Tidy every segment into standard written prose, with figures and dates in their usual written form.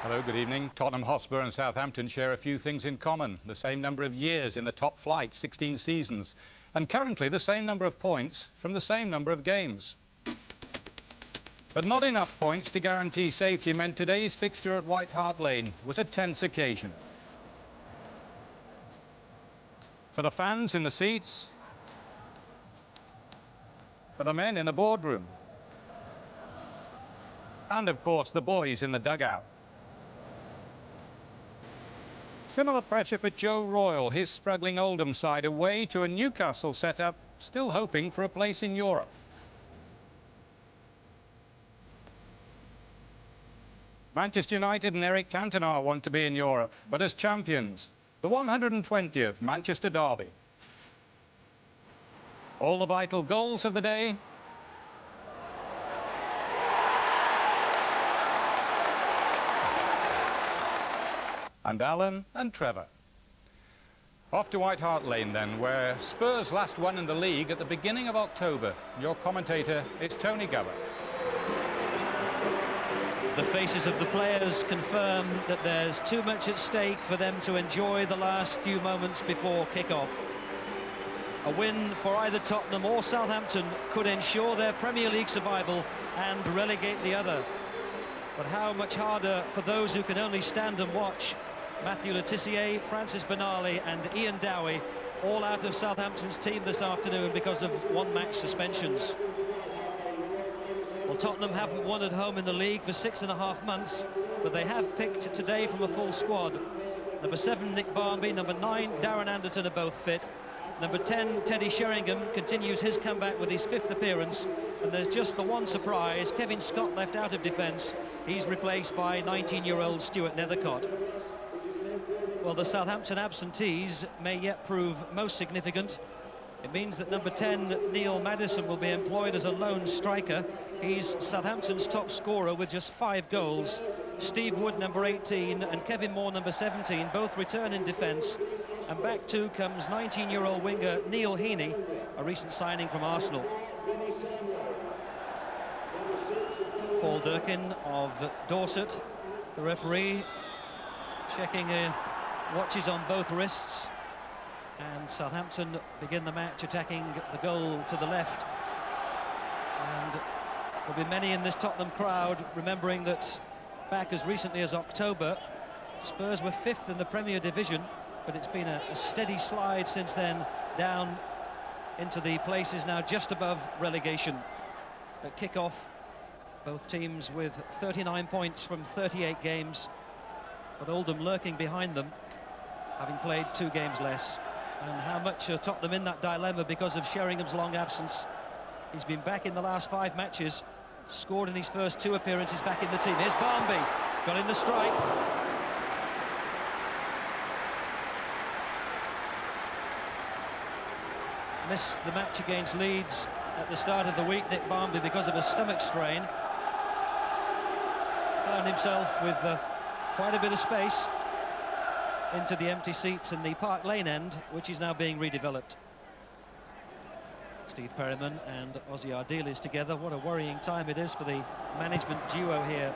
Hello, good evening. Tottenham Hotspur and Southampton share a few things in common. The same number of years in the top flight, 16 seasons, and currently the same number of points from the same number of games. But not enough points to guarantee safety meant today's fixture at White Hart Lane was a tense occasion. For the fans in the seats, for the men in the boardroom, and of course the boys in the dugout. Similar pressure for Joe Royle, his struggling Oldham side, away to a Newcastle setup, still hoping for a place in Europe. Manchester United and Eric Cantona want to be in Europe, but as champions, the 120th Manchester derby. All the vital goals of the day. And Alan and Trevor. Off to White Hart Lane then, where Spurs last won in the league at the beginning of October. Your commentator is Tony Gubber. The faces of the players confirm that there's too much at stake for them to enjoy the last few moments before kick-off. A win for either Tottenham or Southampton could ensure their Premier League survival and relegate the other. But how much harder for those who can only stand and watch. Matthew Le Tissier, Francis Benali and Ian Dowie all out of Southampton's team this afternoon because of one-match suspensions. Well, Tottenham haven't won at home in the league for 6.5 months, but they have picked today from a full squad. Number 7, Nick Barmby, number 9, Darren Anderton are both fit. Number 10, Teddy Sheringham, continues his comeback with his 5th appearance. And there's just the one surprise, Kevin Scott left out of defence. He's replaced by 19-year-old Stuart Nethercott. Well, the Southampton absentees may yet prove most significant. It means that number 10, Neil Maddison, will be employed as a lone striker. He's Southampton's top scorer with just 5 goals. Steve Wood, number 18, and Kevin Moore, number 17, both return in defence. And back too comes 19-year-old winger Neil Heaney, a recent signing from Arsenal. Paul Durkin of Dorset, the referee, checking watches on both wrists. And Southampton begin the match attacking the goal to the left. And there'll be many in this Tottenham crowd remembering that back as recently as October, Spurs were 5th in the Premier Division, but it's been a steady slide since then down into the places now just above relegation. At kick-off, both teams with 39 points from 38 games, but Oldham lurking behind them, having played 2 games less. And how much are Tottenham in that dilemma because of Sheringham's long absence? He's been back in the last 5 matches, scored in his first 2 appearances back in the team. Here's Barmby, got in the strike. Missed the match against Leeds at the start of the week, Nick Barmby, because of a stomach strain. Found himself with quite a bit of space into the empty seats in the Park Lane end, which is now being redeveloped. Steve Perryman and Ozzy Ardiles together. What a worrying time it is for the management duo here.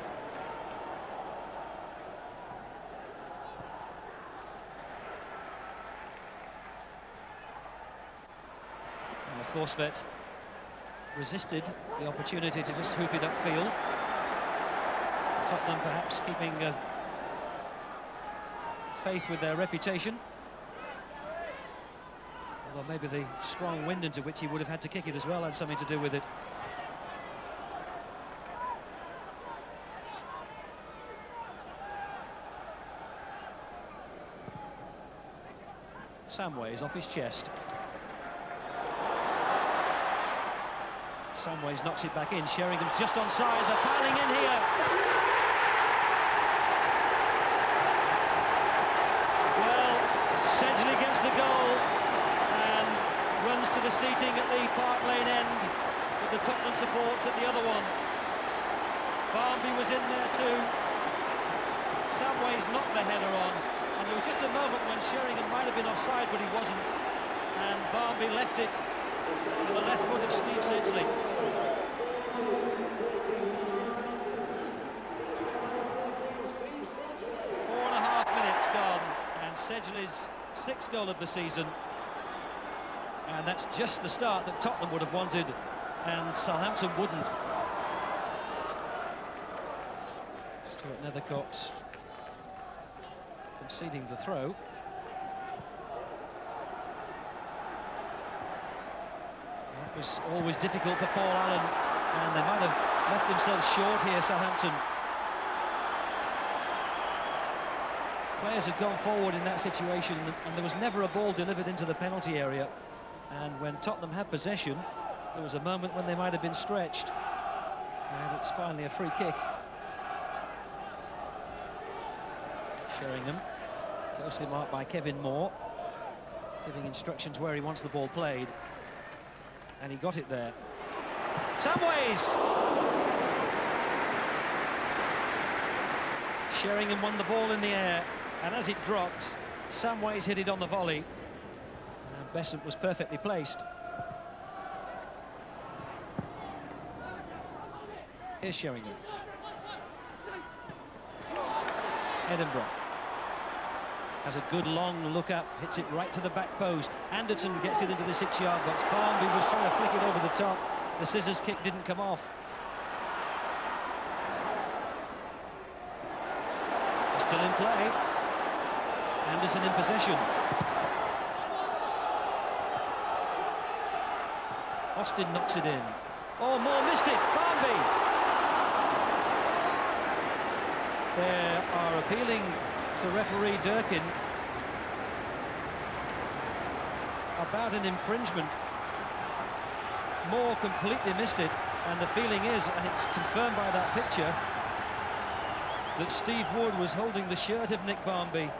And Thorstvedt resisted the opportunity to just hoop it upfield. Tottenham perhaps keeping faith with their reputation. Although maybe the strong wind into which he would have had to kick it as well had something to do with it. Samways off his chest. Samways knocks it back in. Sheringham's just onside. They're piling in here. Sedgley gets the goal and runs to the seating at the Park Lane end with the Tottenham supports at the other one. Barmby was in there too. Samways knocked the header on, and there was just a moment when Sheringham might have been offside, but he wasn't. And Barmby left it to the left foot of Steve Sedgley. Sedgley's 6th goal of the season, and that's just the start that Tottenham would have wanted and Southampton wouldn't. Stuart Nethercott conceding the throw. That was always difficult for Paul Allen, and they might have left themselves short here, Southampton. Players had gone forward in that situation, and there was never a ball delivered into the penalty area. And when Tottenham had possession, there was a moment when they might have been stretched. And it's finally a free kick. Sheringham, closely marked by Kevin Moore, giving instructions where he wants the ball played. And he got it there. Samways! Sheringham won the ball in the air, and as it dropped, Samways hit it on the volley. And Besant was perfectly placed. Here's Sheringham. Edinburgh has a good long look up, hits it right to the back post. Anderton gets it into the 6-yard box. Barnby was trying to flick it over the top. The scissors kick didn't come off. It's still in play. Anderson in possession. Austin knocks it in. Oh, Moore missed it. Barnby. They are appealing to referee Durkin about an infringement. Moore completely missed it, and the feeling is, and it's confirmed by that picture, that Steve Wood was holding the shirt of Nick Barnby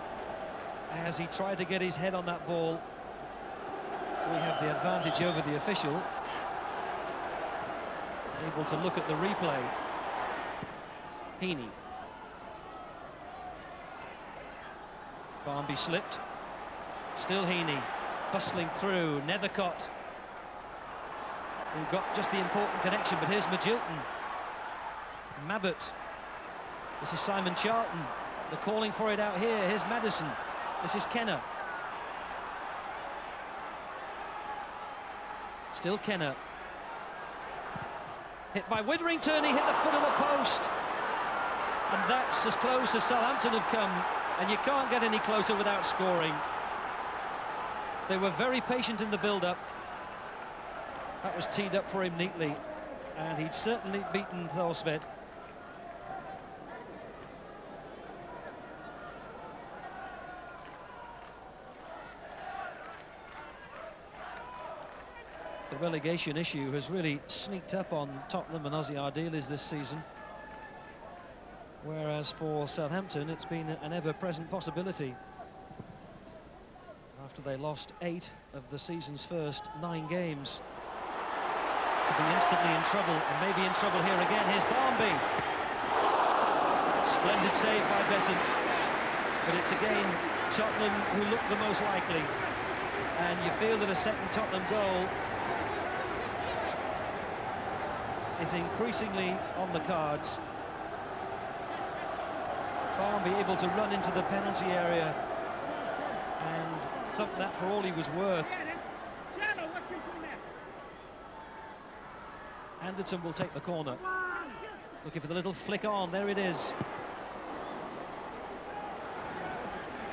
as he tried to get his head on that ball. We have the advantage over the official, able to look at the replay. Heaney. Barnby slipped. Still Heaney, bustling through. Nethercott, who got just the important connection, but here's Magilton. Mabbott. This is Simon Charlton. They're calling for it out here. Here's Maddison. This is Kenner. Still Kenner. Hit by Witherington, he hit the foot of the post. And that's as close as Southampton have come, and you can't get any closer without scoring. They were very patient in the build-up. That was teed up for him neatly, and he'd certainly beaten Thorstvedt. The relegation issue has really sneaked up on Tottenham and Ozzy Ardiles this season, whereas for Southampton it's been an ever-present possibility after they lost 8 of the season's first 9 games. To be instantly in trouble, and maybe in trouble here again. Here's Barnby. Splendid save by Besant, but it's again Tottenham who look the most likely, and you feel that a second Tottenham goal is increasingly on the cards. Barnby able to run into the penalty area and thump that for all he was worth. Anderton will take the corner. Looking for the little flick on, there it is.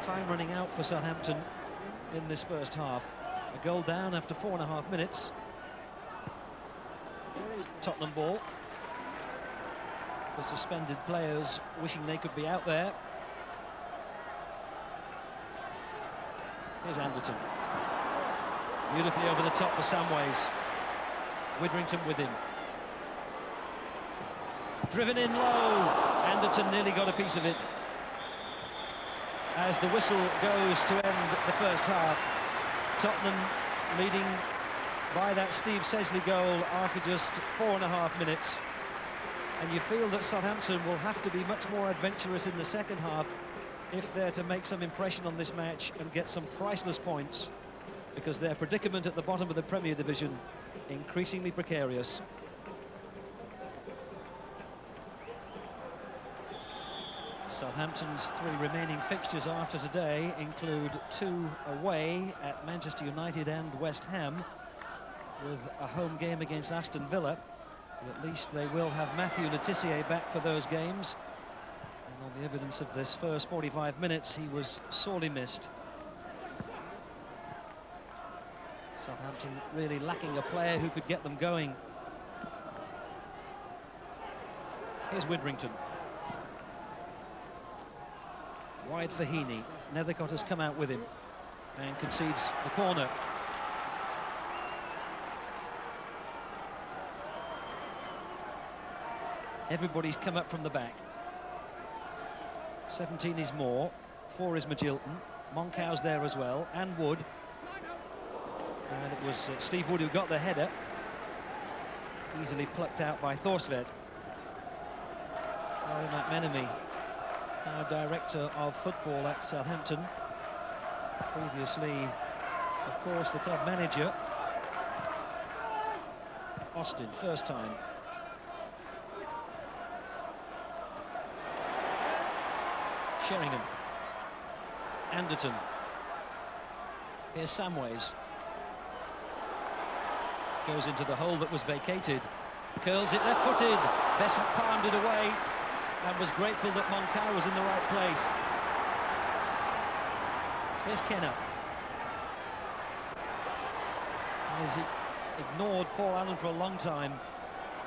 Time running out for Southampton in this first half. A goal down after 4.5 minutes. Tottenham ball. The suspended players wishing they could be out there. Here's Anderton. Beautifully over the top for Samways. Witherington with him. Driven in low. Anderton nearly got a piece of it. As the whistle goes to end the first half, Tottenham leading by that Steve Sedgley goal after just 4.5 minutes. And you feel that Southampton will have to be much more adventurous in the second half if they're to make some impression on this match and get some priceless points, because their predicament at the bottom of the Premier Division increasingly Southampton's 3 remaining fixtures after today include 2 away at Manchester United and West Ham, with a home game against Aston Villa. But at least they will have Matthew Le Tissier back for those games. And on the evidence of this first 45 minutes, he was sorely missed. Southampton really lacking a player who could get them going. Here's Widrington. Wide for Heaney. Nethercott has come out with him and concedes the corner. Everybody's come up from the back. 17 is Moore, 4 is Magilton, Moncau's there as well, and Wood. And it was Steve Wood who got the header. Easily plucked out by Thorsvedt. Larry McMenemy, now director of football at Southampton. Previously, of course, the club manager. Aston, first time. Sheringham. Anderton. Here's Samways. Goes into the hole that was vacated. Curls it left-footed. Besant palmed it away and was grateful that Moncau was in the right place. Here's Kenner. He's ignored Paul Allen for a long time,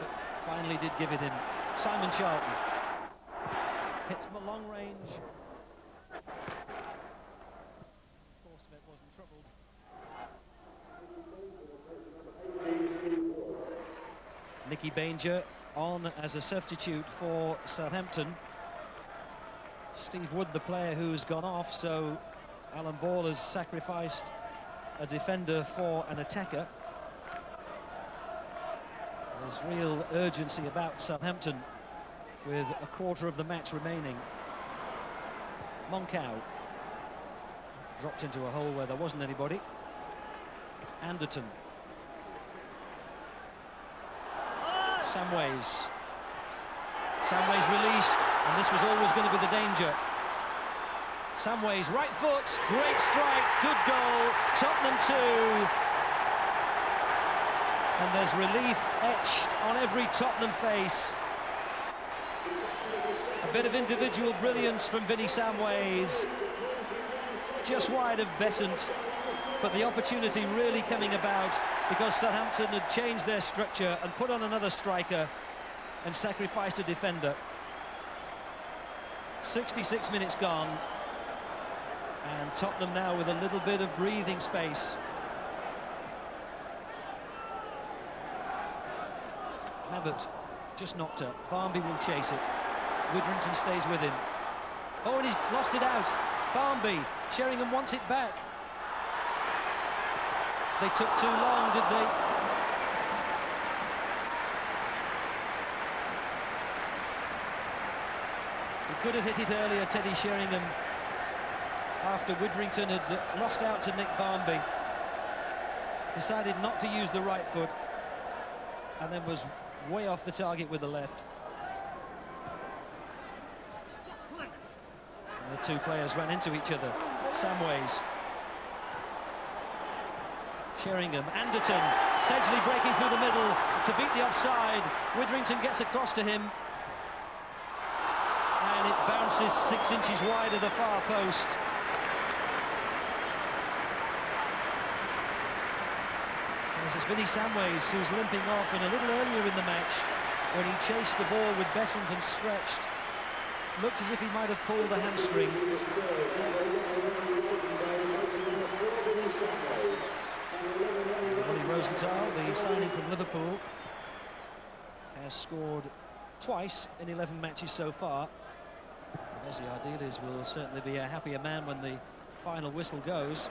but finally did give it him. Simon Charlton. Hits from a long range. Thorsvedt wasn't troubled. Nicky Banger on as a substitute for Southampton. Steve Wood, the player who's gone off, so Alan Ball has sacrificed a defender for an attacker. There's real urgency about Southampton with a quarter of the match remaining. Moncau dropped into a hole where there wasn't anybody. Anderton. Samways. Samways released, and this was always going to be the danger. Samways, right foot, great strike, good goal, Tottenham 2. And there's relief etched on every Tottenham face. A bit of individual brilliance from Vinnie Samways, just wide of Besant, but the opportunity really coming about because Southampton had changed their structure and put on another striker and sacrificed a defender. 66 minutes gone, and Tottenham now with a little bit of breathing space. Abbott just knocked her. Barmby will chase it. Widrington stays with him. Oh, and he's lost it out. Barmby. Sheringham wants it back. They took too long, did they? He could have hit it earlier, Teddy Sheringham, after Widrington had lost out to Nick Barmby. Decided not to use the right foot, and then was way off the target with the left. And the two players ran into each other. Samways. Sheringham, Anderton, Sedgley breaking through the middle to beat the offside. Widrington gets across to him, and it bounces 6 inches wide of the far post. This is Vinnie Samways, who's limping off, and a little earlier in the match, when he chased the ball with Besant and stretched, looked as if he might have pulled a hamstring. Rosenthal, the signing from Liverpool, has scored twice in 11 matches so far. And Ossie Ardiles will certainly be a happier man when the final whistle goes.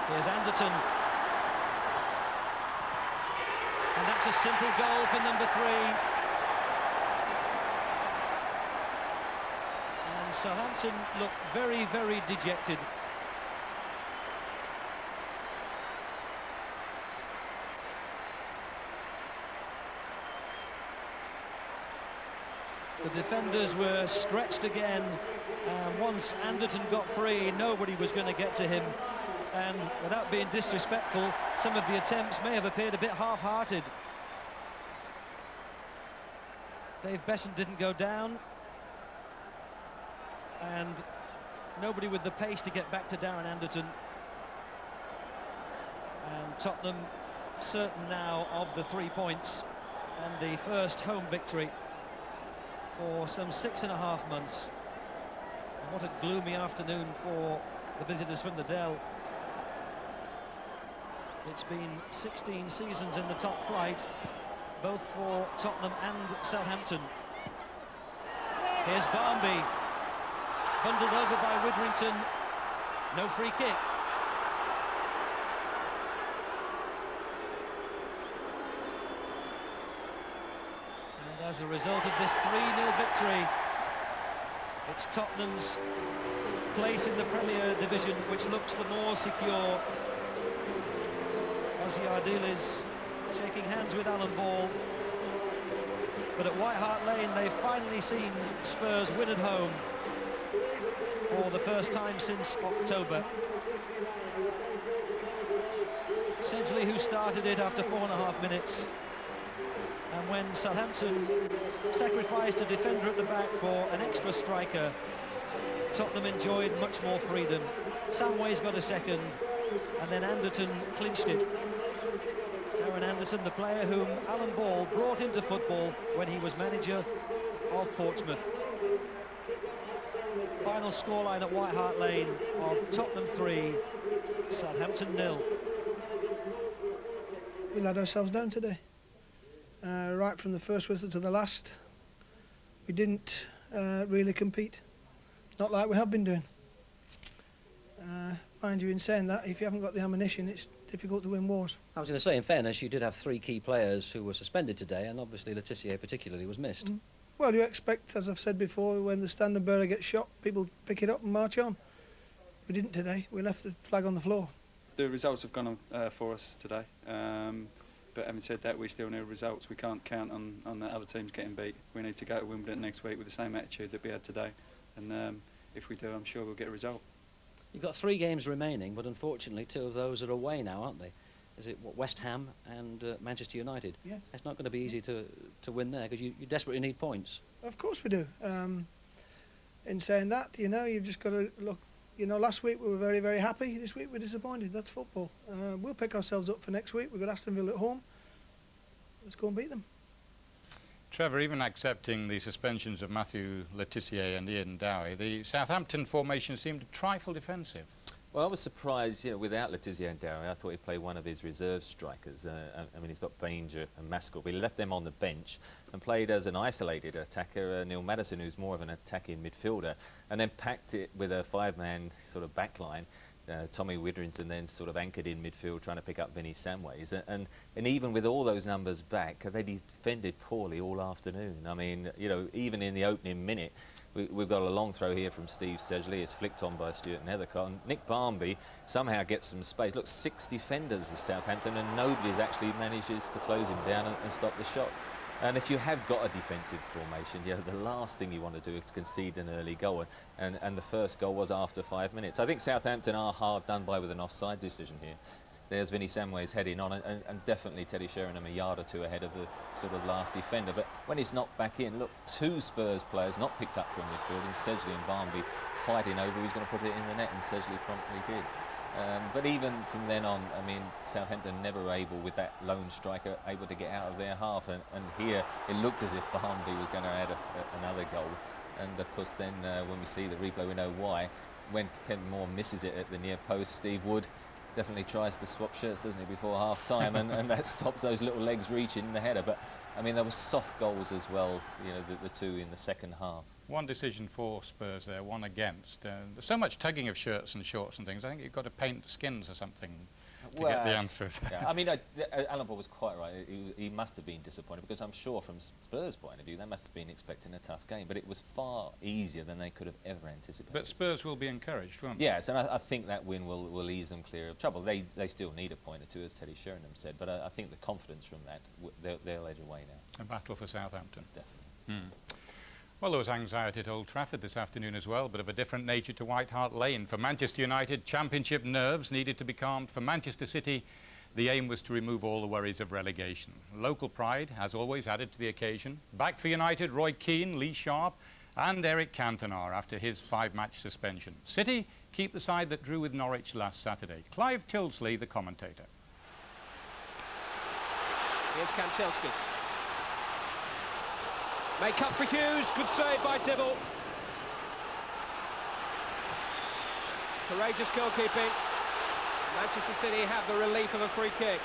Here's Anderton. And that's a simple goal for number 3. And Southampton look very, very dejected. The defenders were stretched again. Once Anderton got free, nobody was going to get to him. And without being disrespectful, some of the attempts may have appeared a bit half-hearted. Dave Besson didn't go down. And nobody with the pace to get back to Darren Anderton. And Tottenham certain now of the 3 points and the first home victory for some 6.5 months. And what a gloomy afternoon for the visitors from the Dell. It's been 16 seasons in the top flight, both for Tottenham and Southampton. Here's Barmby, bundled over by Witherington. No free kick. And as a result of this 3-0 victory, it's Tottenham's place in the Premier Division which looks the more secure. Ossie Ardiles is shaking hands with Alan Ball. But at White Hart Lane, they've finally seen Spurs win at home for the first time since October. Sedgley, who started it after 4.5 minutes. And when Southampton sacrificed a defender at the back for an extra striker, Tottenham enjoyed much more freedom. Samways got a second, and then Anderton clinched it. Darren Anderton, the player whom Alan Ball brought into football when he was manager of Portsmouth. Final scoreline at White Hart Lane of Tottenham 3, Southampton 0. We let ourselves down today. Right from the first whistle to the last, we didn't really compete. It's not like we have been doing. Mind you, in saying that, if you haven't got the ammunition, it's difficult to win wars. I was going to say, in fairness, you did have 3 key players who were suspended today, and obviously Le Tissier particularly was missed. Well, you expect, as I've said before, when the standard bearer gets shot, people pick it up and march on. We didn't today. We left the flag on the floor. The results have gone on for us today. But having said that, we still need results. We can't count on the other teams getting beat. We need to go to Wimbledon next week with the same attitude that we had today. And if we do, I'm sure we'll get a result. You've got 3 games remaining, but unfortunately 2 of those are away now, aren't they? Is it West Ham and Manchester United? Yes. It's not going to be easy to win there, because you desperately need points. Of course we do. In saying that, you know, you've just got to look. You know, last week we were very, very happy. This week we're disappointed. That's football. We'll pick ourselves up for next week. We've got Aston Villa at home. Let's go and beat them. Trevor, even accepting the suspensions of Matthew Le Tissier and Ian Dowie, the Southampton formation seemed a trifle defensive. Well, I was surprised, you know, without Le Tissier and Dowie. I thought he'd play one of his reserve strikers. I mean, he's got Banger and Maskell, but he left them on the bench and played as an isolated attacker, Neil Maddison, who's more of an attacking midfielder, and then packed it with a 5-man sort of backline. Tommy Witherington then sort of anchored in midfield, trying to pick up Vinny Samways. And even with all those numbers back, they defended poorly all afternoon. I mean, you know, even in the opening minute, we've got a long throw here from Steve Sedgley. It's flicked on by Stuart Nethercott. And Nick Barmby somehow gets some space. Look, 6 defenders at Southampton, and nobody's actually manages to close him down and stop the shot. And if you have got a defensive formation, you know, the last thing you want to do is concede an early goal. And the first goal was after 5 minutes. I think Southampton are hard done by with an offside decision here. There's Vinny Samways heading on, and definitely Teddy Sheringham a yard or 2 ahead of the sort of last defender. But when he's knocked back in, look, 2 Spurs players not picked up from midfield, and Sedgley and Barmby fighting over who's going to put it in the net, and Sedgley promptly did. But even from then on, I mean, Southampton never able, with that lone striker, able to get out of their half. And here it looked as if Barmby was going to add another goal. And of course then when we see the replay, we know why. When Ken Moore misses it at the near post, Steve Wood definitely tries to swap shirts, doesn't he, before half-time, and that stops those little legs reaching the header. But I mean, there were soft goals as well, you know, the 2 in the second half. One decision for Spurs there, 1 against. There's so much tugging of shirts and shorts and things. I think you've got to paint skins or something to get the answer. Yeah, I mean, Alan Ball was quite right. He must have been disappointed, because I'm sure from Spurs' point of view, they must have been expecting a tough game. But it was far easier than they could have ever anticipated. But Spurs will be encouraged, won't they? Yes, and I think that win will ease them clear of trouble. They still need a point or 2, as Teddy Sheringham said. But I think the confidence from that, they'll edge away now. A battle for Southampton. Definitely. Well, there was anxiety at Old Trafford this afternoon as well, but of a different nature to White Hart Lane. For Manchester United, championship nerves needed to be calmed. For Manchester City, the aim was to remove all the worries of relegation. Local pride, as always, added to the occasion. Back for United, Roy Keane, Lee Sharp and Eric Cantona after his 5-match suspension. City keep the side that drew with Norwich last Saturday. Clive Tilsley, the commentator. Here's Kanchelskis. Make up for Hughes, good save by Dibble. Courageous goalkeeping. Manchester City have the relief of a free kick.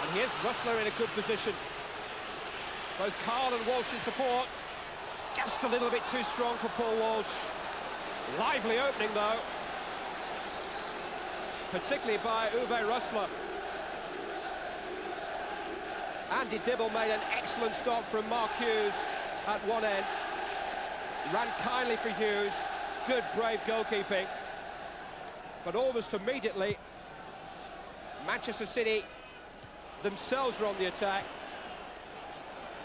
And here's Rustler in a good position. Both Carl and Walsh in support. Just a little bit too strong for Paul Walsh. Lively opening though. Particularly by Uwe Rustler. Andy Dibble made an excellent stop from Mark Hughes at one end. Ran kindly for Hughes. Good, brave goalkeeping. But almost immediately, Manchester City themselves are on the attack.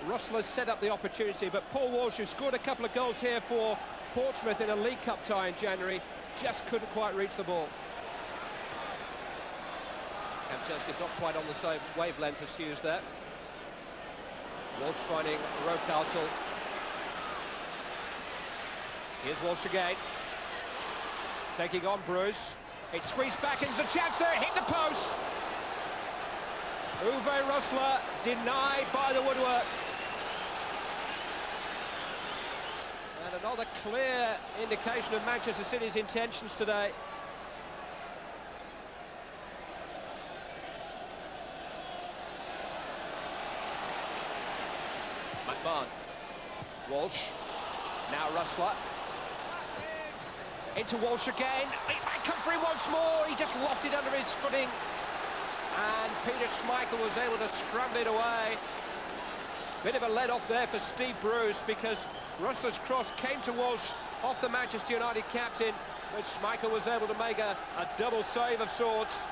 Rustler set up the opportunity, but Paul Walsh, who scored a couple of goals here for Portsmouth in a League Cup tie in January, just couldn't quite reach the ball. Kanchelski's not quite on the same wavelength as Hughes there. Walsh finding Rocastle. Here's Walsh again. Taking on Bruce. It's squeezed back and there's a chance there. Hit the post. Uwe Rustler denied by the woodwork. And another clear indication of Manchester City's intentions today. McMahon. Walsh. Now Rustler. Into Walsh again. It might come free once more. He just lost it under his footing. And Peter Schmeichel was able to scrum it away. Bit of a let-off there for Steve Bruce because Rustler's cross came to Walsh off the Manchester United captain, but Schmeichel was able to make a double save of sorts.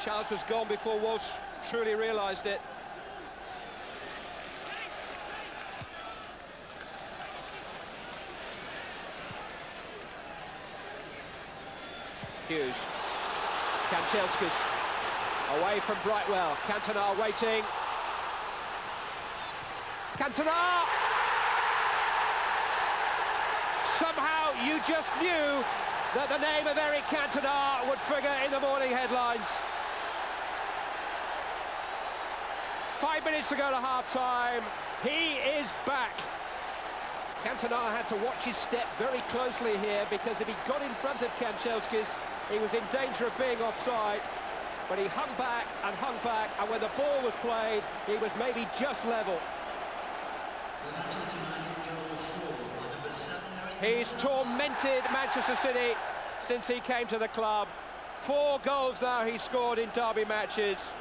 Chance was gone before Walsh truly realised it. Hughes. Kanchelskis away from Brightwell. Cantona waiting. Cantona! Somehow you just knew that the name of Eric Cantona would figure in the morning headlines. 5 minutes to go to half-time. He is back. Cantona had to watch his step very closely here because if he got in front of Kanchelskis, he was in danger of being offside, but he hung back, and when the ball was played, he was maybe just level. He's tormented Manchester City since he came to the club. 4 goals now he's scored in derby matches.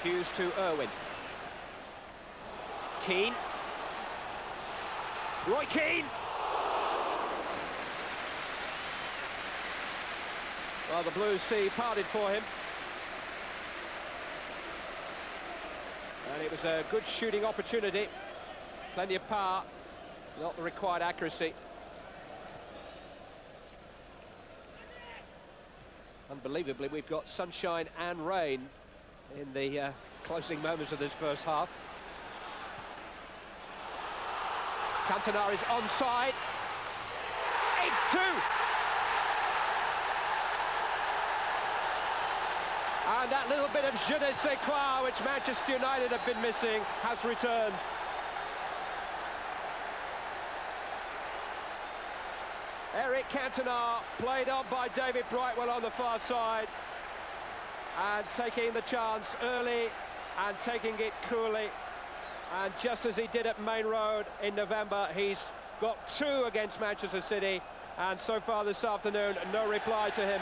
Hughes to Irwin. Keane. Roy Keane! Well, the Blue Sea parted for him. And it was a good shooting opportunity. Plenty of power, not the required accuracy. Unbelievably, we've got sunshine and rain in the closing moments of this first half. Cantona is onside. It's 2. And that little bit of je ne sais quoi which Manchester United have been missing has returned. Eric Cantona played on by David Brightwell on the far side and taking the chance early and taking it coolly. And just as he did at Main Road in November, he's got 2 against Manchester City, and so far this afternoon, no reply to him.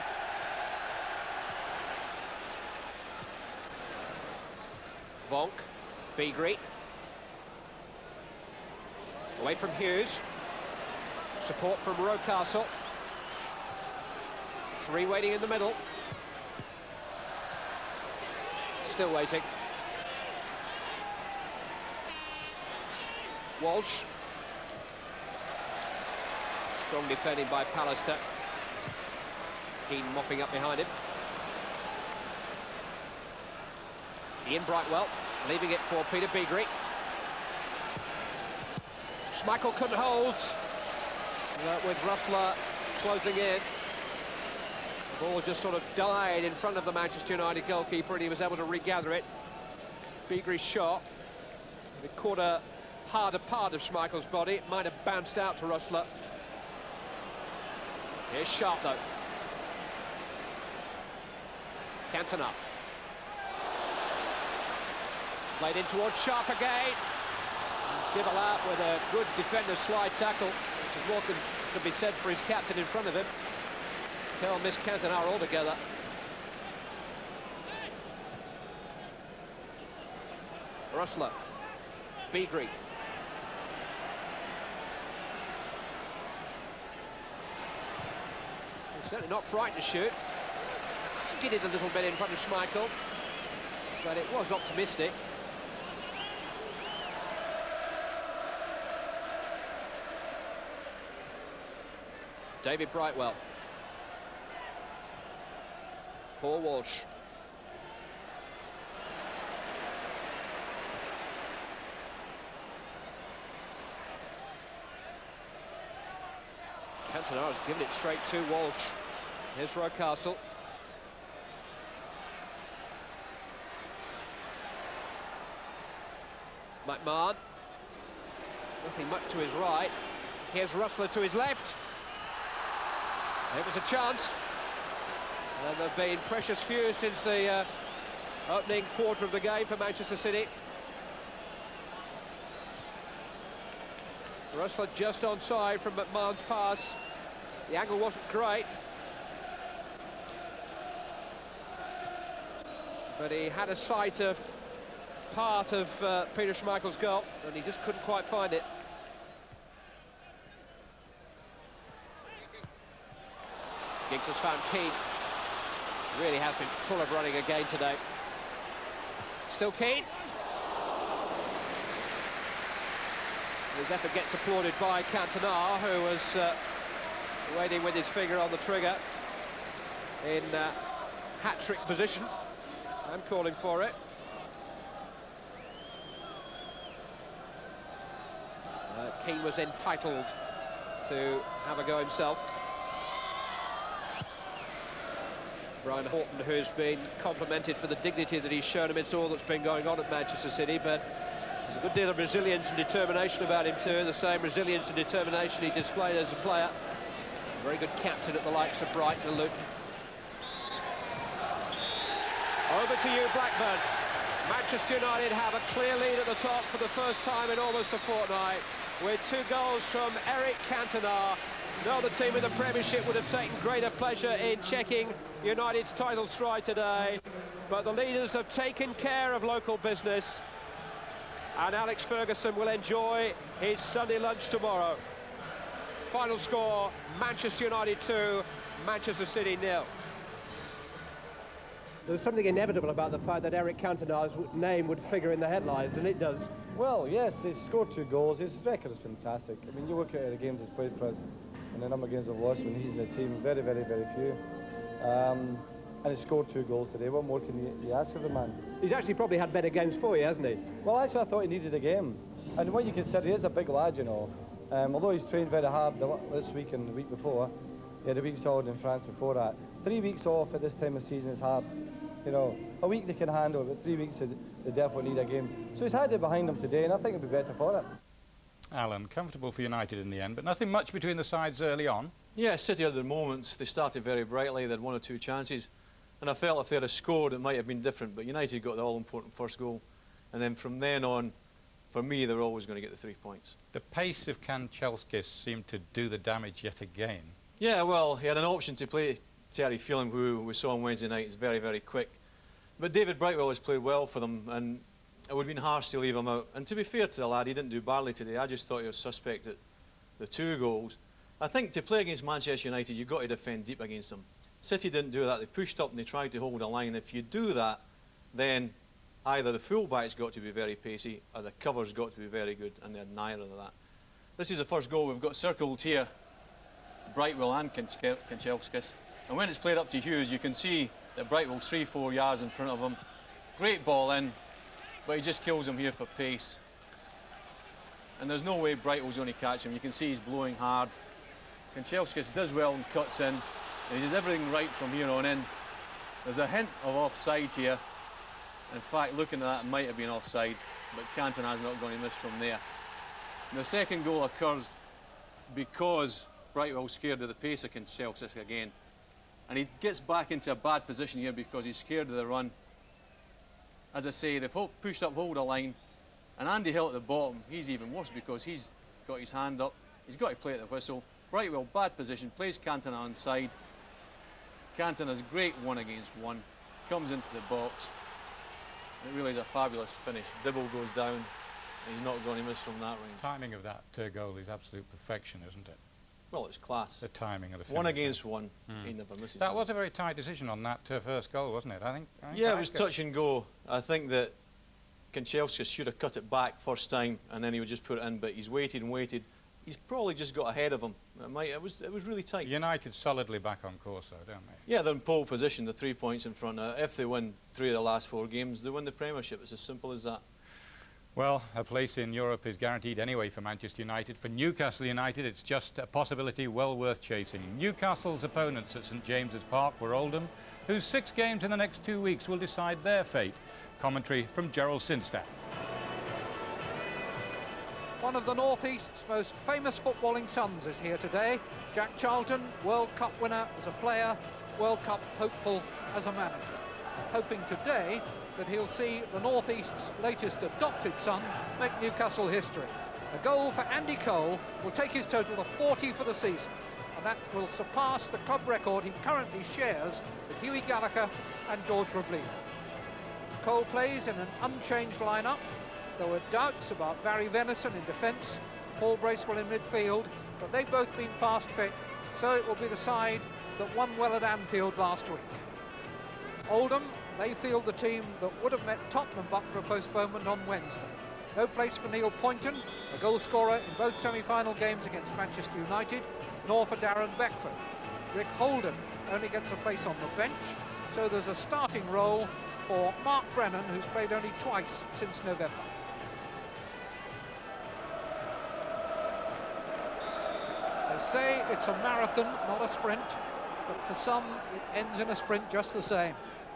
Vonk, Beagrie. Away from Hughes. Support from Rocastle. Three waiting in the middle. Still waiting. Walsh. Strong defending by Pallister. Keane mopping up behind him. Ian Brightwell leaving it for Peter Beagrie. Schmeichel couldn't hold, with Russler closing in. The ball just sort of died in front of the Manchester United goalkeeper and he was able to regather it. Beagrie's shot, it caught a harder part of Schmeichel's body. It might have bounced out to Russler. Here's Sharp though. Cantona. Played in towards Sharp again. Dibble out with a good defender's slide tackle, which is more than could be said for his captain in front of him. Kell missed Cantona altogether. Russler. Beagrie. He's certainly not frightened to shoot. Skidded a little bit in front of Schmeichel, but it was optimistic. David Brightwell. Paul Walsh. Cantona has given it straight to Walsh. Here's Rocastle. McMahon. Nothing much to his right. Here's Russler to his left. It was a chance. And there have been precious few since the opening quarter of the game for Manchester City. Russler just onside from McMahon's pass. The angle wasn't great, but he had a sight of part of Peter Schmeichel's goal, and he just couldn't quite find it. Giggs has found Keane. Really has been full of running again today. Still Keane. His effort gets applauded by Cantona, who was waiting with his finger on the trigger in hat-trick position. I'm calling for it. Keane was entitled to have a go himself. Brian Horton, who's been complimented for the dignity that he's shown amidst all that's been going on at Manchester City, but there's a good deal of resilience and determination about him too, the same resilience and determination he displayed as a player. A very good captain at the likes of Brighton and Luton. Over to you, Blackburn. Manchester United have a clear lead at the top for the first time in almost a fortnight, with 2 goals from Eric Cantona. No other team in the Premiership would have taken greater pleasure in checking United's title stride today, but the leaders have taken care of local business, and Alex Ferguson will enjoy his Sunday lunch tomorrow. Final score, Manchester United 2, Manchester City 0. There's something inevitable about the fact that Eric Cantona's name would figure in the headlines, and it does. Well, yes, he's scored 2 goals. His record is fantastic. I mean, you look at the games he's played for us and the number of games we've lost when he's in the team, very, very, very few. And he scored 2 goals today. What more can you ask of the man? He's actually probably had better games for you, hasn't he? Well, actually, I thought he needed a game. And when you consider he is a big lad, you know, although he's trained very hard this week and the week before, he had a week's holiday in France before that. 3 weeks off at this time of season is hard. You know, a week they can handle, but 3 weeks they definitely need a game. So he's had it behind him today, and I think it'll be better for it. Alan, comfortable for United in the end, but nothing much between the sides early on. Yeah, City had their moments. They started very brightly. They had 1 or 2 chances, and I felt if they'd have scored, it might have been different. But United got the all-important first goal, and then from then on, for me, they were always going to get the 3 points. The pace of Kanchelskis seemed to do the damage yet again. Yeah, well, he had an option to play Terry Phelan, who we saw on Wednesday night. He's very, very quick. But David Brightwell has played well for them, and it would have been harsh to leave him out. And to be fair to the lad, he didn't do badly today. I just thought he was suspect at the 2 goals. I think to play against Manchester United, you've got to defend deep against them. City didn't do that. They pushed up and they tried to hold a line. If you do that, then either the full-back's got to be very pacey or the cover's got to be very good, and they had neither of that. This is the first goal. We've got circled here Brightwell and Kanchelskis. And when it's played up to Hughes, you can see that Brightwell's 3-4 yards in front of him. Great ball in, but he just kills him here for pace. And there's no way Brightwell's going to catch him. You can see he's blowing hard. Kanchelskis does well and cuts in. And he does everything right from here on in. There's a hint of offside here. In fact, looking at that, it might have been offside, but Cantona's not going to miss from there. And the second goal occurs because Brightwell's scared of the pace of Kanchelskis again. And he gets back into a bad position here because he's scared of the run. As I say, they've pushed up hold a line. And Andy Hill at the bottom, he's even worse because he's got his hand up. He's got to play at the whistle. Brightwell, bad position, plays Cantona on side. Cantona's great 1-against-1, comes into the box. It really is a fabulous finish. Dibble goes down, and he's not going to miss from that range. Timing of that goal is absolute perfection, isn't it? Well, it's class. The timing of the finish. 1 against 1, he never misses. That was a very tight decision on that first goal, wasn't it? I think yeah, it was touch and go. I think that Kanchelskis should have cut it back first time, and then he would just put it in, but he's waited and waited. He's probably just got ahead of him. It was really tight. United solidly back on course, though, don't they? Yeah, they're in pole position, they're 3 points in front. If they win 3 of the last 4 games, they win the Premiership. It's as simple as that. Well, a place in Europe is guaranteed anyway for Manchester United. For Newcastle United, it's just a possibility well worth chasing. Newcastle's opponents at St James's Park were Oldham, whose 6 games in the next 2 weeks will decide their fate. Commentary from Gerald Sinstadt. One of the North East's most famous footballing sons is here today. Jack Charlton, World Cup winner as a player, World Cup hopeful as a manager. Hoping today that he'll see the North East's latest adopted son make Newcastle history. A goal for Andy Cole will take his total to 40 for the season, and that will surpass the club record he currently shares with Hughie Gallagher and George Robledo. Cole plays in an unchanged lineup. There were doubts about Barry Venison in defence, Paul Bracewell in midfield, but they've both been past fit, so it will be the side that won well at Anfield last week. Oldham, they field the team that would have met Tottenham but for a postponement on Wednesday. No place for Neil Poynton, a goal scorer in both semi-final games against Manchester United, nor for Darren Beckford. Rick Holden only gets a place on the bench, so there's a starting role for Mark Brennan, who's played only twice since November. They say it's a marathon, not a sprint, but for some it ends in a sprint just the same.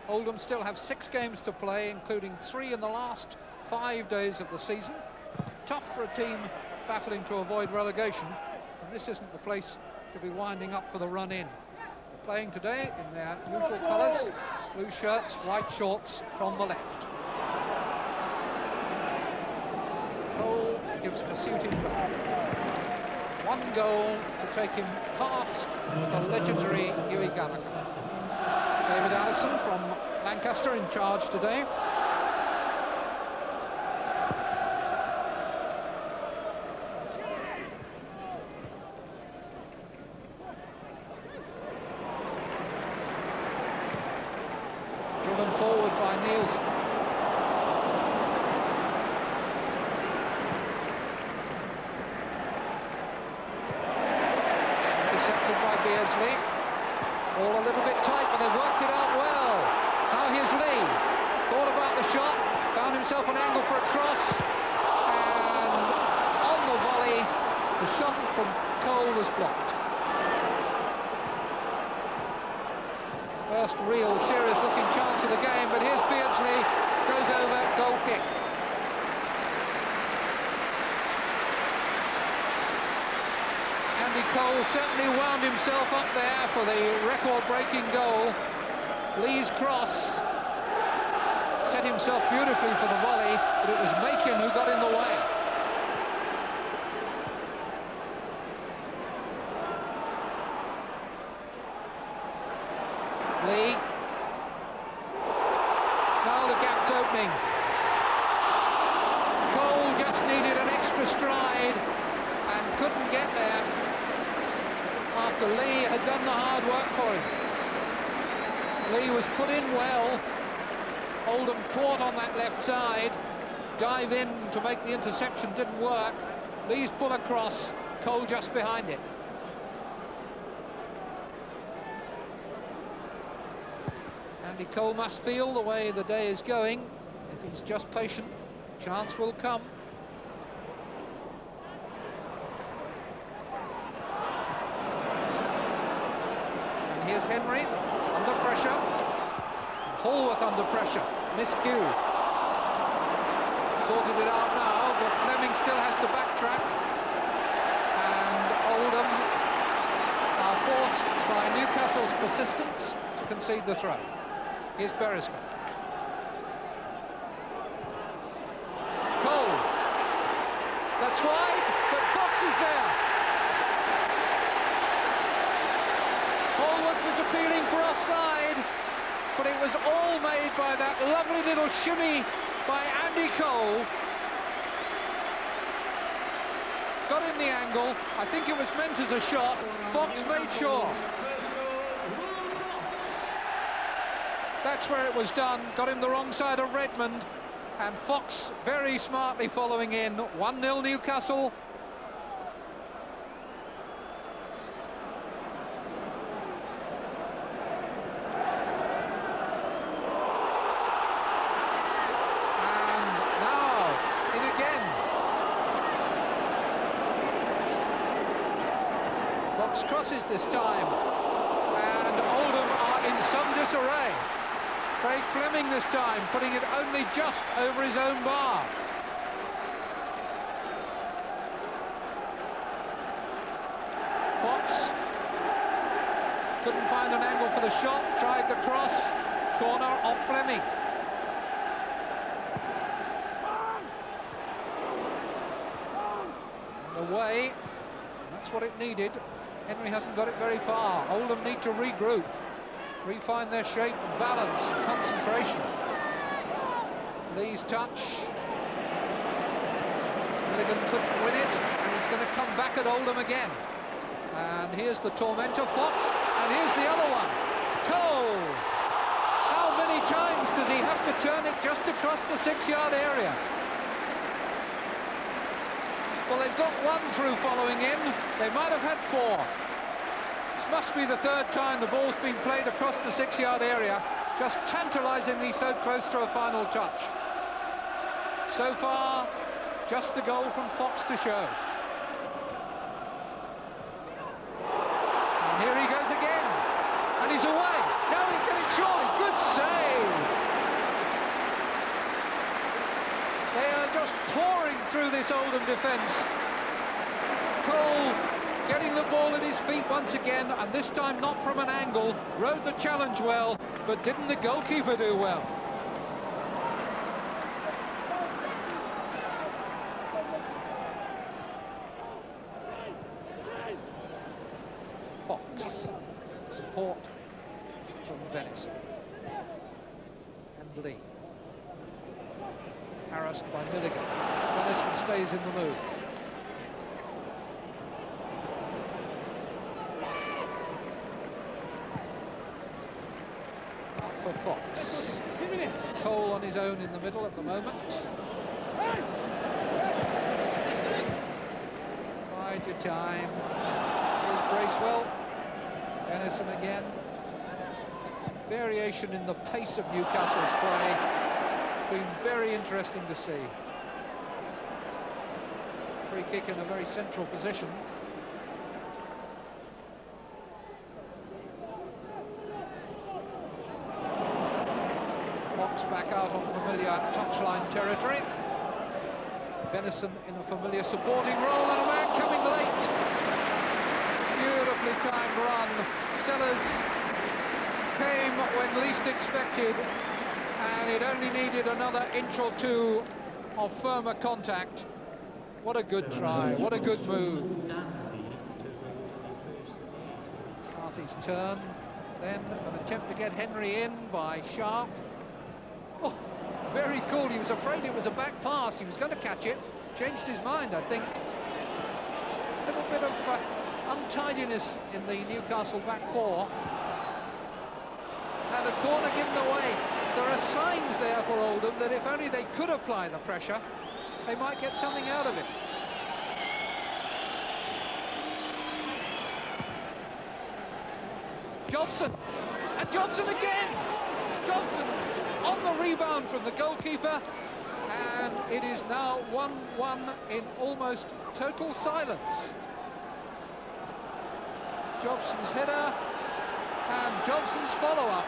Oldham still have 6 games to play, including 3 in the last 5 days of the season. Tough for a team battling to avoid relegation, and this isn't the place to be winding up for the run-in. They're playing today in their usual colours, blue shirts, white shorts from the left. Cole gives pursuit in back. 1 goal to take him past the legendary Hughie Gallagher. David Allison from Lancaster in charge today. Driven forward by Nielsen. Intercepted by Beardsley. All a little bit tight, but they've worked it out well. Now here's Lee. Thought about the shot, found himself an angle for a cross, and on the volley, the shot from Cole was blocked. First real serious looking chance of the game, but here's Beardsley, goes over, goal kick. Andy Cole certainly wound himself up there for the record-breaking goal. Lee's cross set himself beautifully for the volley, but it was Macon who got in the way. Lee. Now the gap's opening. Cole just needed an extra stride and couldn't get there after Lee had done the hard work for him. Lee was put in well. Oldham caught on that left side. Dive in to make the interception, didn't work. Lee's pull across, Cole just behind it. Andy Cole must feel the way the day is going. If he's just patient, chance will come. And here's Henry, under pressure. Hallworth under pressure, miscue. Sorted it out now, but Fleming still has to backtrack. And Oldham are forced by Newcastle's persistence to concede the throw. Here's Beresford. Cole. That's wide, but Fox is there. Hallworth was appealing for offside, but it was all made by that lovely little shimmy by Andy Cole. Got in the angle. I think it was meant as a shot. Fox made sure. That's where it was done. Got him the wrong side of Redmond. And Fox very smartly following in. 1-0 Newcastle. And now, in again. Fox crosses this time. And Oldham are in some disarray. Craig Fleming this time, putting it only just over his own bar. Fox couldn't find an angle for the shot, tried the cross, corner off Fleming. And away, that's what it needed. Henry hasn't got it very far. Oldham need to regroup. Refine their shape and balance and concentration. Lee's touch. Milligan couldn't win it, and it's going to come back at Oldham again. And here's the tormentor, Fox, and here's the other one, Cole. How many times does he have to turn it just across the 6-yard area? Well, they've got one through following in. They might have had 4. Must be the 3rd time the ball's been played across the 6-yard area, just tantalisingly so close to a final touch. So far, just the goal from Fox to show. And here he goes again, and he's away. Now he can it surely. Good save. They are just pouring through this Oldham defence. Cole getting the ball at his feet once again, and this time not from an angle. Rode the challenge well, but didn't the goalkeeper do well? Fox. Support from Venison. And Lee. Harassed by Milligan. Venison stays in the move. For Fox. Cole on his own in the middle at the moment. Bide your time. Here's Bracewell. Venison again. Variation in the pace of Newcastle's play. It's been very interesting to see. Free kick in a very central position. Fox back out on familiar touchline territory. Venison in a familiar supporting role, and a man coming late. Beautifully timed run. Sellers came when least expected, and it only needed another inch or two of firmer contact. What a good try, what a good move. Carthy's turn, then an attempt to get Henry in by Sharp. Oh, very cool. He was afraid it was a back pass. He was going to catch it. Changed his mind, I think. A little bit of untidiness in the Newcastle back 4. and a corner given away. There are signs there for Oldham that if only they could apply the pressure, they might get something out of it. Jobson, and Jobson again! Jobson on the rebound from the goalkeeper, and it is now 1-1 in almost total silence. Jobson's header and Jobson's follow-up.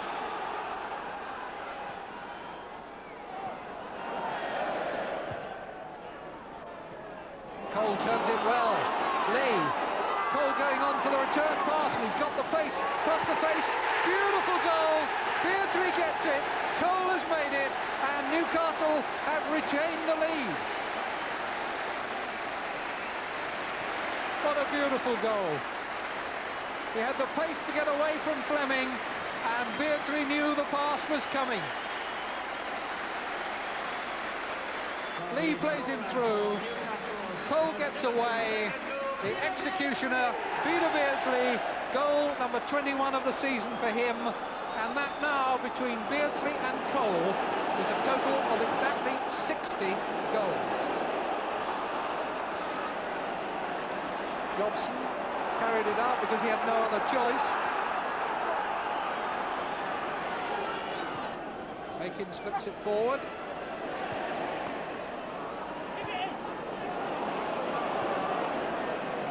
Cole turns it well. Lee. Cole going on for the return pass, and he's got the pace, cross the face, beautiful goal. Beardsley gets it, Cole has made it, and Newcastle have retained the lead. What a beautiful goal. He had the pace to get away from Fleming, and Beardsley knew the pass was coming. Lee plays him through, Cole gets away, the executioner, Peter Beardsley, goal number 21 of the season for him, and that now between Beardsley and Cole is a total of exactly 60 goals. Jobson carried it out because he had no other choice. Akins flips it forward.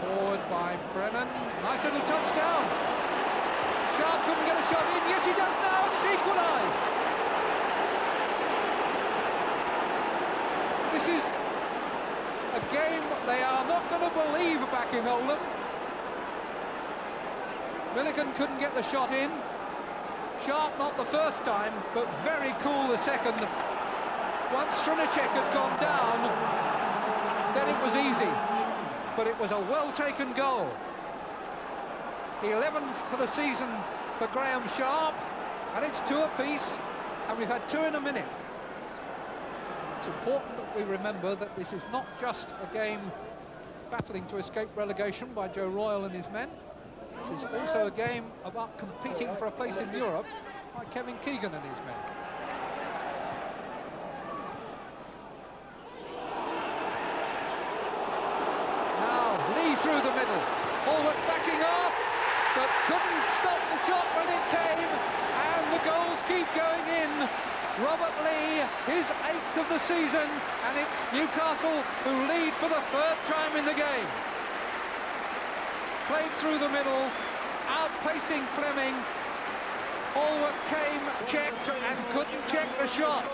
Forward by Brennan. Nice little touchdown. Sharp couldn't get a shot in. Yes, he does now, and it's equalised. This is a game they are not going to believe back in Oldham. Milligan couldn't get the shot in. Sharp not the first time, but very cool the second. Once Srnicek had gone down, then it was easy. But it was a well-taken goal. 11 for the season for Graham Sharp, and it's 2 apiece, and we've had 2 in a minute. It's important that we remember that this is not just a game battling to escape relegation by Joe Royle and his men. This is also a game about competing for a place in Europe by Kevin Keegan and his men. Lee through the middle, Hallward backing off, but couldn't stop the shot when it came, and the goals keep going in. Robert Lee, his 8th of the season, and it's Newcastle who lead for the 3rd time in the game. Played through the middle, outpacing Fleming. Hallward came, checked, and couldn't check the shot.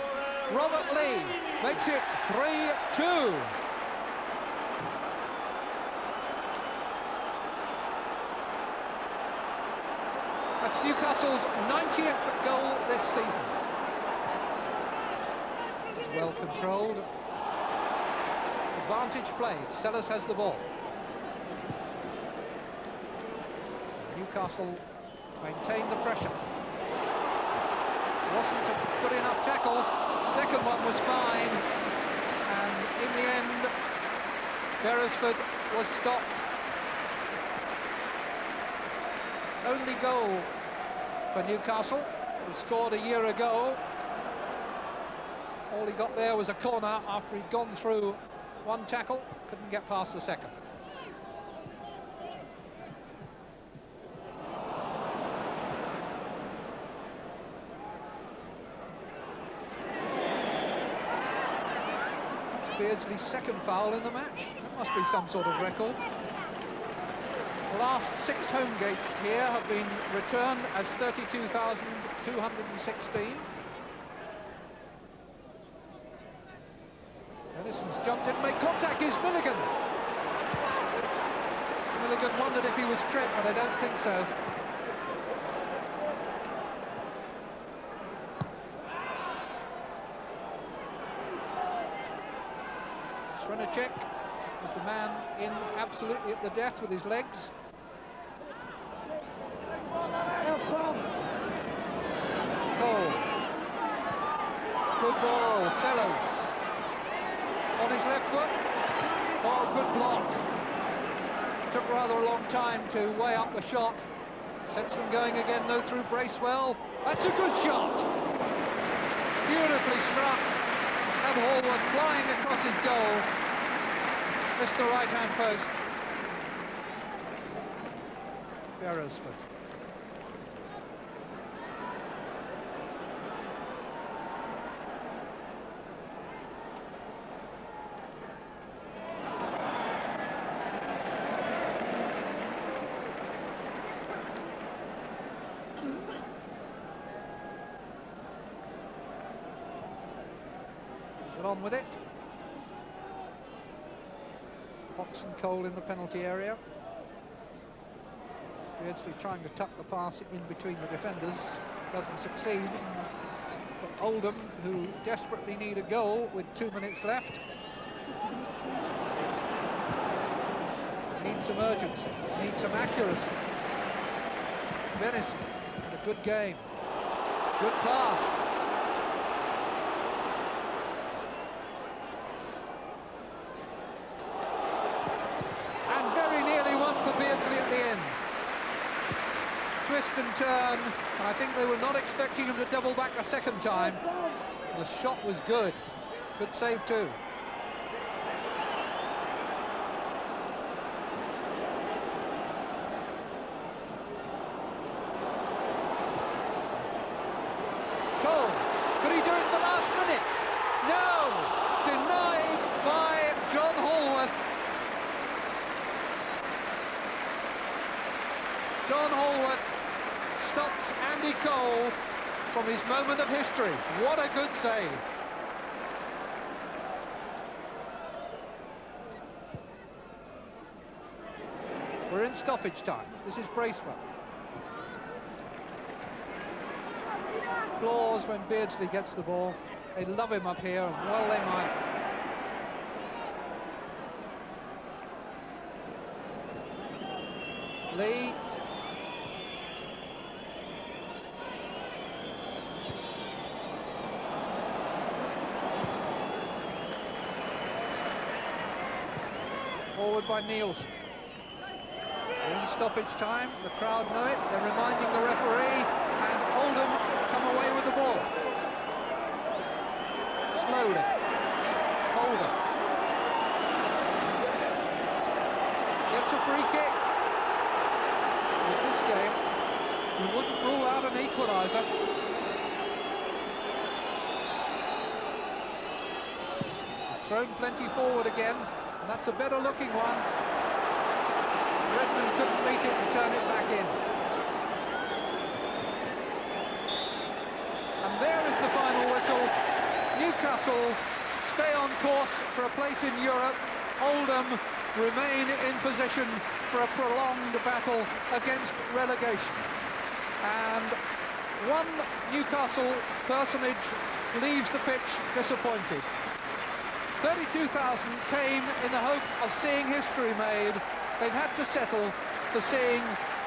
Robert Lee makes it 3-2. That's Newcastle's 90th goal this season. It's well controlled. Advantage played. Sellers has the ball. Newcastle maintained the pressure. Wasn't a good enough tackle. Second one was fine. And in the end, Beresford was stopped. Only goal for Newcastle. He scored a year ago. All he got there was a corner after he'd gone through one tackle, couldn't get past the second. It's Beardsley's second foul in the match. That must be some sort of record. The last 6 home gates here have been returned as 32,216. Edison's jumped in, made contact, is Milligan. Milligan wondered if he was tripped, but I don't think so. Srnicek was the man in absolutely at the death with his legs. Cole. Good ball, Sellers. On his left foot. Oh, good block. Took rather a long time to weigh up the shot. Sets them going again, though, through Bracewell. That's a good shot. Beautifully struck. And Hallworth flying across his goal. Missed the right-hand post. Beresford. Get on with it. Fox and Cole in the penalty area. Beardsley trying to tuck the pass in between the defenders. Doesn't succeed. But Oldham, who desperately need a goal with 2 minutes left, need some urgency, need some accuracy. Venison had a good game. Good pass. And very nearly one for Beardsley at the end. Twist and turn. I think they were not expecting him to double back a second time. The shot was good. Good save too. Cole, could he do it in the last minute? No! Denied by John Hallworth. John Hallworth stops Andy Cole from his moment of history. What a good save. We're in stoppage time. This is Bracewell. Applause when Beardsley gets the ball. They love him up here, and well they might. Lee. Forward by Nielsen. We're in stoppage time. The crowd know it. They're reminding the referee, and Oldham come away with the ball. Slowly. Oldham gets a free kick. With this game, you wouldn't rule out an equaliser. Thrown plenty forward again, and that's a better looking one. Redmond couldn't beat it to turn it back in. And there is the final whistle. Newcastle stay on course for a place in Europe. Oldham remain in position for a prolonged battle against relegation. And one Newcastle personage leaves the pitch disappointed. 32,000 came in the hope of seeing history made. They've had to settle for seeing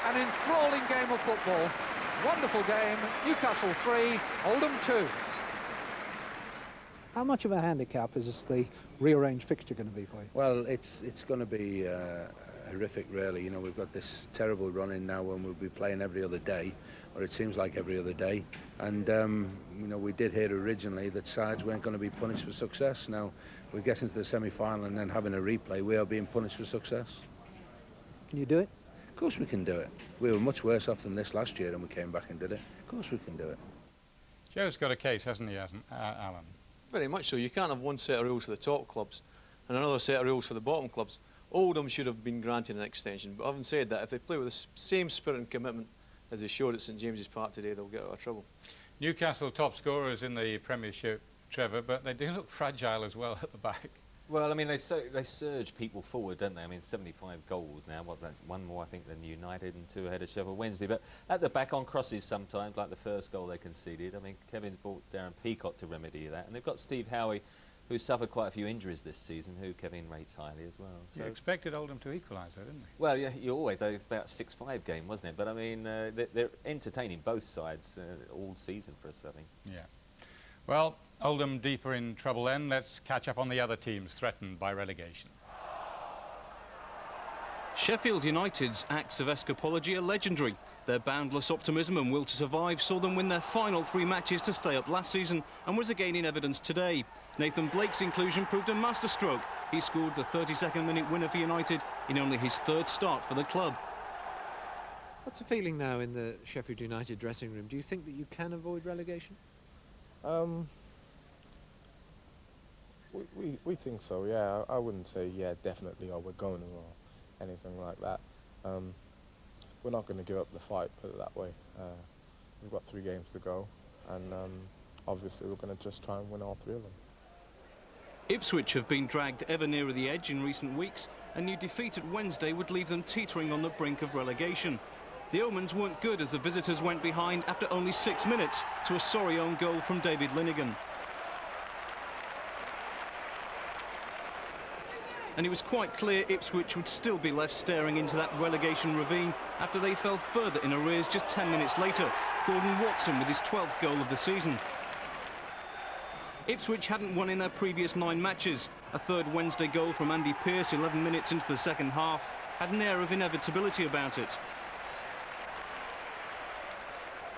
an enthralling game of football. Wonderful game. Newcastle 3, Oldham 2. How much of a handicap is the rearranged fixture going to be for you? Well, it's going to be horrific, really. You know, we've got this terrible run in now when we'll be playing every other day, or it seems like every other day. And, you know, we did hear originally that sides weren't going to be punished for success. Now, we're getting to the semi-final and then having a replay. We are being punished for success. Can you do it? Of course we can do it. We were much worse off than this last year and we came back and did it. Of course we can do it. Joe's got a case, hasn't he, Alan? Very much so. You can't have one set of rules for the top clubs and another set of rules for the bottom clubs. Oldham should have been granted an extension, but having said that, if they play with the same spirit and commitment as they showed at St James's Park today, they'll get out of trouble. Newcastle top scorers in the Premiership, Trevor, but they do look fragile as well at the back. Well, I mean, they surge people forward, don't they? I mean, 75 goals now. What, that's one more, I think, than United and 2 ahead of Sheffield Wednesday. But at the back on crosses sometimes, like the first goal they conceded. I mean, Kevin's brought Darren Peacock to remedy that. And they've got Steve Howie, who suffered quite a few injuries this season, who Kevin rates highly as well. So you expected Oldham to equalise, though, didn't they? Well, yeah, you always. It's about a 6-5 game, wasn't it? But, I mean, they're entertaining both sides all season for us, I think. Yeah. Well, Oldham deeper in trouble then. Let's catch up on the other teams threatened by relegation. Sheffield United's acts of escapology are legendary. Their boundless optimism and will to survive saw them win their final 3 matches to stay up last season and was again in evidence today. Nathan Blake's inclusion proved a masterstroke. He scored the 32nd minute winner for United in only his 3rd start for the club. What's the feeling now in the Sheffield United dressing room? Do you think that you can avoid relegation? We think so, yeah. I wouldn't say, yeah, definitely, we're going to, or anything like that. We're not going to give up the fight, put it that way. We've got 3 games to go, and obviously we're going to just try and win all 3 of them. Ipswich have been dragged ever nearer the edge in recent weeks. A new defeat at Wednesday would leave them teetering on the brink of relegation. The omens weren't good as the visitors went behind after only 6 minutes to a sorry own goal from David Linnigan. And it was quite clear Ipswich would still be left staring into that relegation ravine after they fell further in arrears just 10 minutes later. Gordon Watson with his 12th goal of the season. Ipswich hadn't won in their previous 9 matches. A 3rd Wednesday goal from Andy Pearce 11 minutes into the second half had an air of inevitability about it.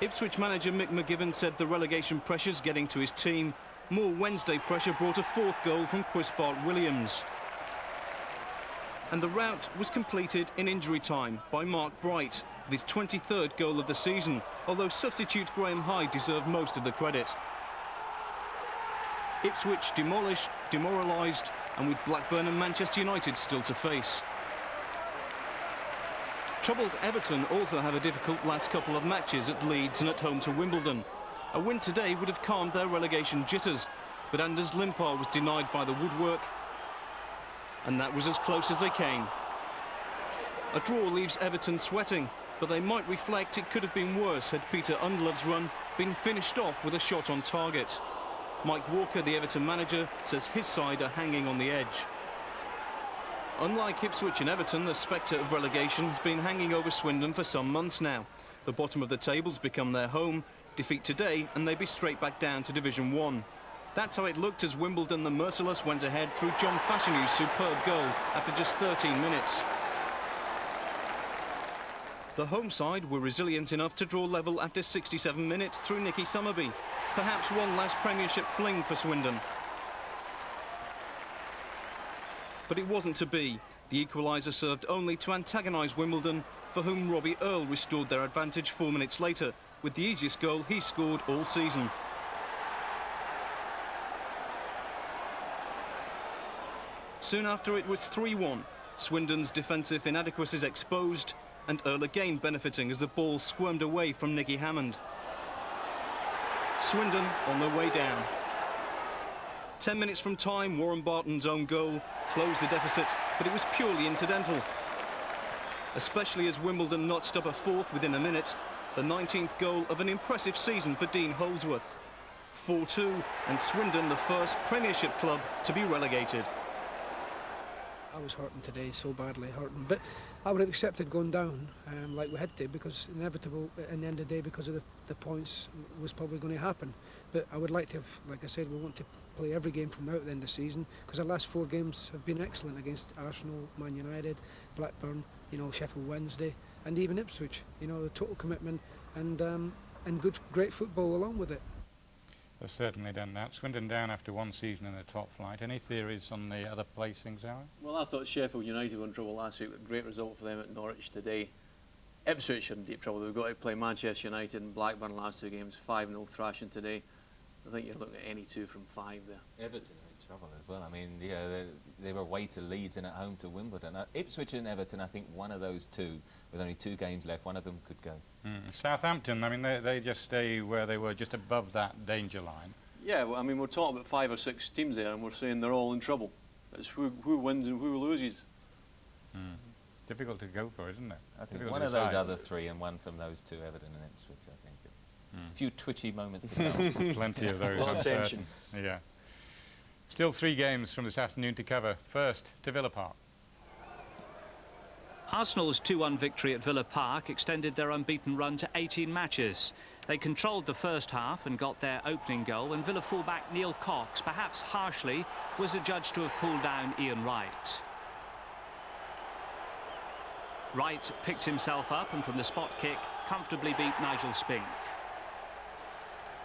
Ipswich manager Mick McGivern said the relegation pressure's getting to his team. More Wednesday pressure brought a 4th goal from Chris Bart-Williams. And the rout was completed in injury time by Mark Bright with his 23rd goal of the season, although substitute Graham Hyde deserved most of the credit. Ipswich demolished, demoralised, and with Blackburn and Manchester United still to face. Troubled Everton also have a difficult last couple of matches at Leeds and at home to Wimbledon. A win today would have calmed their relegation jitters, but Anders Limpar was denied by the woodwork, and that was as close as they came. A draw leaves Everton sweating, but they might reflect it could have been worse had Peter Undlove's run been finished off with a shot on target. Mike Walker, the Everton manager, says his side are hanging on the edge. Unlike Ipswich and Everton, the spectre of relegation has been hanging over Swindon for some months now. The bottom of the table's become their home. Defeat today and they'd be straight back down to Division 1. That's how it looked as Wimbledon the merciless went ahead through John Fashionu's superb goal after just 13 minutes. The home side were resilient enough to draw level after 67 minutes through Nicky Summerby. Perhaps one last Premiership fling for Swindon. But it wasn't to be. The equaliser served only to antagonise Wimbledon, for whom Robbie Earle restored their advantage 4 minutes later, with the easiest goal he scored all season. Soon after it was 3-1. Swindon's defensive inadequacies exposed, and Earle again benefiting as the ball squirmed away from Nicky Hammond. Swindon on their way down. 10 minutes from time, Warren Barton's own goal closed the deficit, but it was purely incidental. Especially as Wimbledon notched up a 4th within a minute, the 19th goal of an impressive season for Dean Holdsworth. 4-2, and Swindon the first Premiership club to be relegated. I was hurting today, so badly hurting, but I would have accepted going down like we had to, because inevitable in the end of the day, because of the points was probably going to happen. But I would like to have, like I said, we want to play every game from now at the end of the season, because our last 4 games have been excellent against Arsenal, Man United, Blackburn, you know, Sheffield Wednesday, and even Ipswich. You know, the total commitment and great football along with it. They've certainly done that. Swindon down after 1 season in the top flight. Any theories on the other placings, Alan? Well, I thought Sheffield United were in trouble last week. A great result for them at Norwich today. Ipswich are in deep trouble. They've got to play Manchester United and Blackburn last 2 games. 5-0 thrashing today. I think you're looking at any 2 from 5 there. Everton are in trouble as well. I mean, yeah, they were away to Leeds and at home to Wimbledon. Ipswich and Everton, I think one of those 2, with only 2 games left, one of them could go. Southampton, I mean, they just stay where they were, just above that danger line. Yeah, well, I mean, we're talking about 5 or 6 teams there, and we're saying they're all in trouble. It's who wins and who loses. Difficult to go for, isn't it? I think one of those other 3 and one from those 2, Everton and Ipswich, I think. A few twitchy moments to come. Plenty of those. Well, tension. Yeah. Still 3 games from this afternoon to cover. First, to Villa Park. Arsenal's 2-1 victory at Villa Park extended their unbeaten run to 18 matches. They controlled the first half and got their opening goal, and Villa fullback Neil Cox, perhaps harshly, was adjudged to have pulled down Ian Wright. Wright picked himself up and from the spot kick comfortably beat Nigel Spink.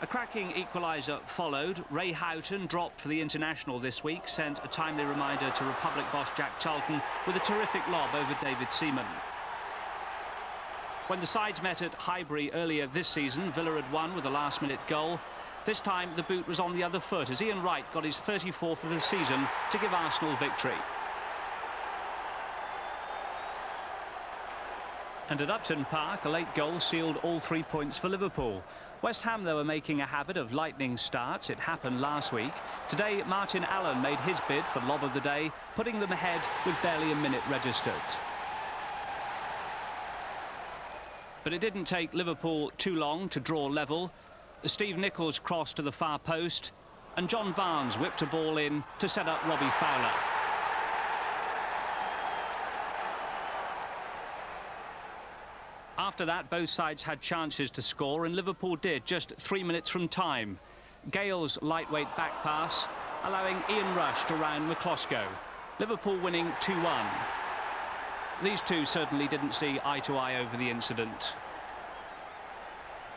A cracking equaliser followed. Ray Houghton, dropped for the international this week, sent a timely reminder to Republic boss Jack Charlton with a terrific lob over David Seaman. When the sides met at Highbury earlier this season, Villa had won with a last-minute goal. This time the boot was on the other foot as Ian Wright got his 34th of the season to give Arsenal victory. And at Upton Park, a late goal sealed all 3 points for Liverpool. West Ham, though, are making a habit of lightning starts. It happened last week. Today, Martin Allen made his bid for lob of the day, putting them ahead with barely a minute registered. But it didn't take Liverpool too long to draw level. Steve Nicholls crossed to the far post, and John Barnes whipped a ball in to set up Robbie Fowler. After that, both sides had chances to score, and Liverpool did just 3 minutes from time. Gale's lightweight back pass, allowing Ian Rush to round McCloskey. Liverpool winning 2-1. These two certainly didn't see eye to eye over the incident.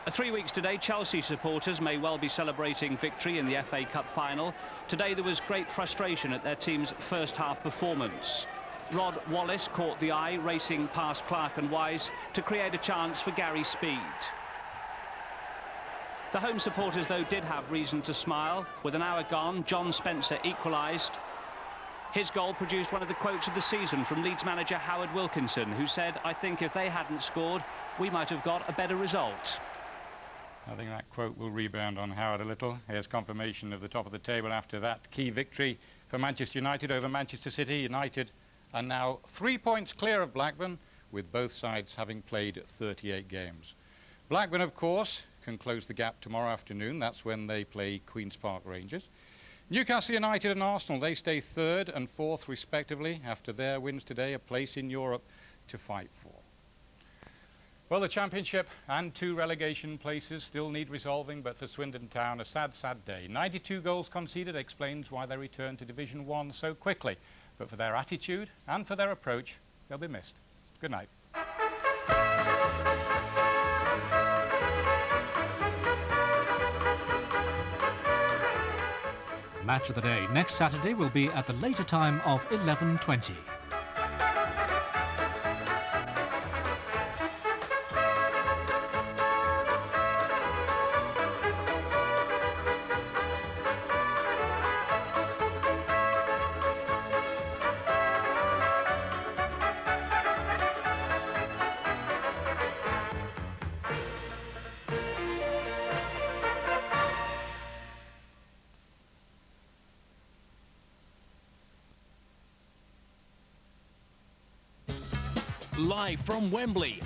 3 weeks today, Chelsea supporters may well be celebrating victory in the FA Cup final. Today there was great frustration at their team's first half performance. Rod Wallace caught the eye, racing past Clark and Wise to create a chance for Gary Speed. The home supporters, though, did have reason to smile. With an hour gone, John Spencer equalised. His goal produced one of the quotes of the season from Leeds manager Howard Wilkinson, who said, "I think if they hadn't scored, we might have got a better result." I think that quote will rebound on Howard a little. Here's confirmation of the top of the table after that key victory for Manchester United over Manchester City. United are now 3 points clear of Blackburn, with both sides having played 38 games. Blackburn, of course, can close the gap tomorrow afternoon. That's when they play Queen's Park Rangers. Newcastle United and Arsenal, they stay third and fourth respectively after their wins today, a place in Europe to fight for. Well, the Championship and 2 relegation places still need resolving, but for Swindon Town, a sad, sad day. 92 goals conceded explains why they returned to Division 1 so quickly. But for their attitude and for their approach, they'll be missed. Good night. Match of the day next Saturday will be at the later time of 11:20. Live from Wembley,